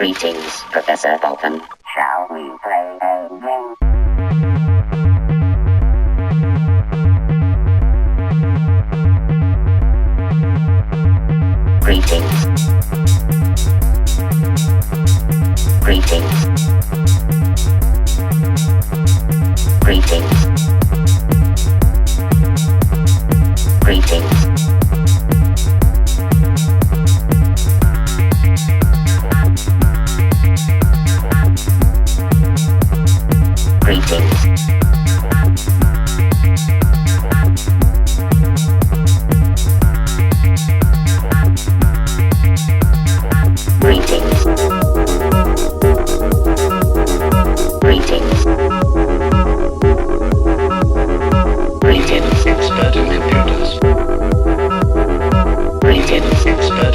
Greetings, Professor Vulcan. Shall we play a game? Greetings. Greetings. Greetings. Greetings. Greetings. Greetings. Greetings. Greetings. Expert in computers. Greetings. Expert.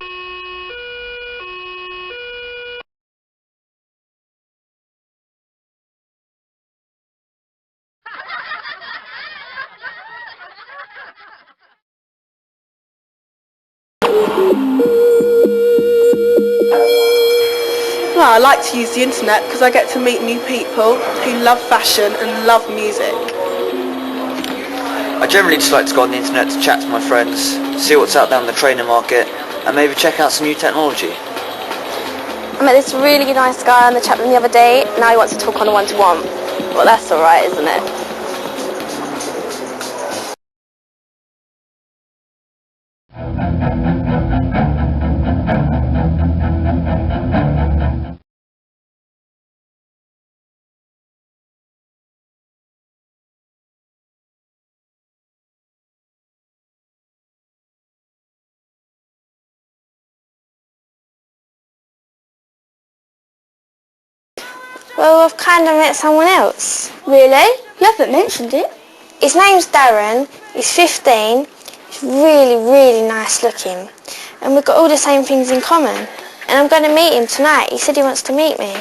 Well, I like to use the internet because I get to meet new people who love fashion and love music. I generally just like to go on the internet to chat to my friends, see what's out there on the trainer market, and maybe check out some new technology. I met this really nice guy on the chat room the other day. Now he wants to talk on a one-to-one. Well, that's alright, isn't it? Well, I've kind of met someone else. Really? You haven't mentioned it. His name's Darren. He's 15. He's really, really nice looking. And we've got all the same things in common. And I'm going to meet him tonight. He said he wants to meet me.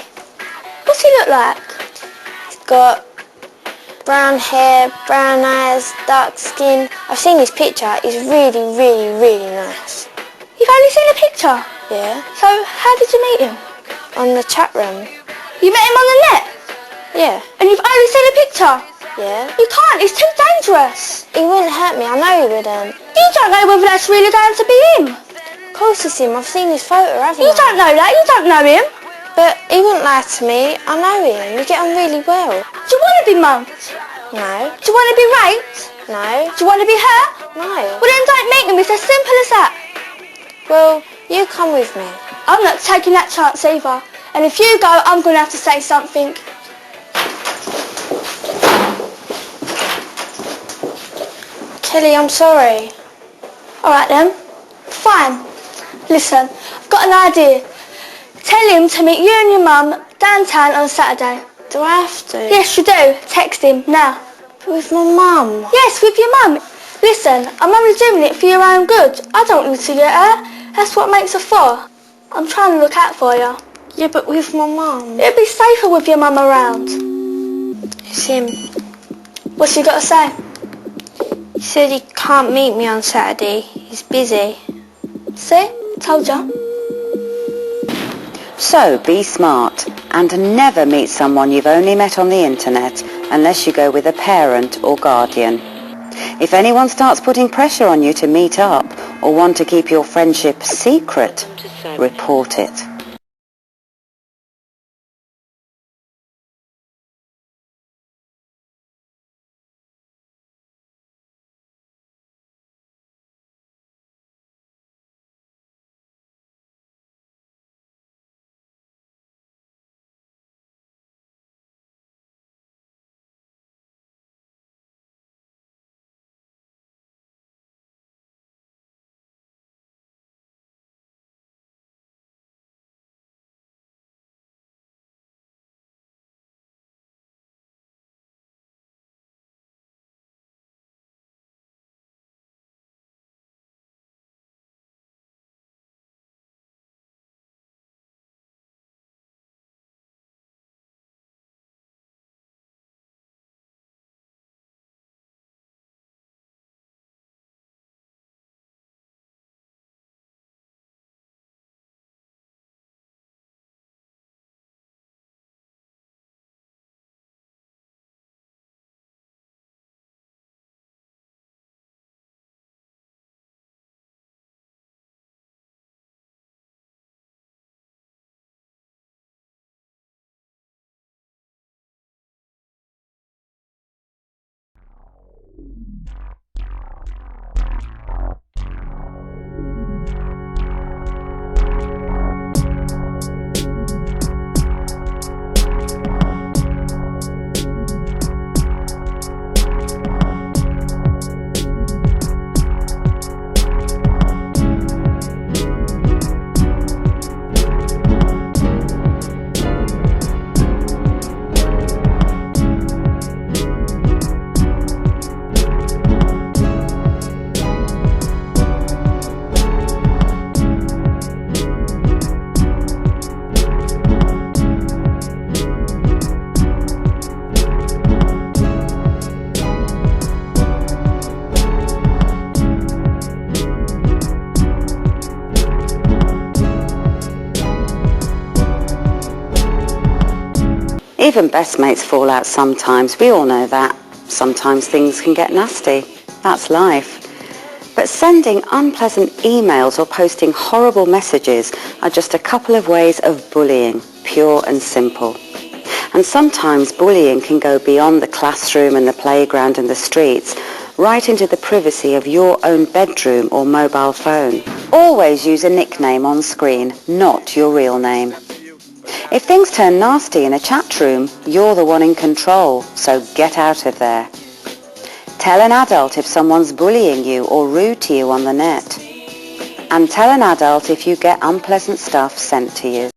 What's he look like? He's got brown hair, brown eyes, dark skin. I've seen his picture. He's really, really, really nice. You've only seen a picture? Yeah? So, how did you meet him? On the chat room. You met him on the net? Yeah. And you've only seen a picture? Yeah? You can't, it's too dangerous. He wouldn't hurt me. I know he wouldn't. You don't know whether that's really going to be him. Of course it's him. I've seen his photo, haven't You I? don't know that, you don't know him. But he wouldn't lie to me. I know him. We get on really well. Do you want to be mugged? No. Do you want to be raped? No. Do you want to be hurt? No. Well then don't meet him, it's as simple as that. Well, you come with me. I'm not taking that chance either. And if you go, I'm going to have to say something. Kelly, I'm sorry. Alright then. Fine. Listen, I've got an idea. Tell him to meet you and your mum downtown on Saturday. Do I have to? Yes, you do. Text him now. With my mum? Yes, with your mum. Listen, I'm only doing it for your own good. I don't want you to get hurt. That's what makes a four. I'm trying to look out for you. Yeah, but with my mum. It'll be safer with your mum around. It's him. What's you got to say? He said he can't meet me on Saturday. He's busy. See? Told you. So be smart and never meet someone you've only met on the internet unless you go with a parent or guardian. If anyone starts putting pressure on you to meet up or want to keep your friendship secret, report it. Even best mates fall out sometimes, we all know that. Sometimes things can get nasty. That's life. But sending unpleasant emails or posting horrible messages are just a couple of ways of bullying, pure and simple. And sometimes bullying can go beyond the classroom and the playground and the streets, right into the privacy of your own bedroom or mobile phone. Always use a nickname on screen, not your real name. If things turn nasty in a chat room, you're the one in control, so get out of there. Tell an adult if someone's bullying you or rude to you on the net. And tell an adult if you get unpleasant stuff sent to you.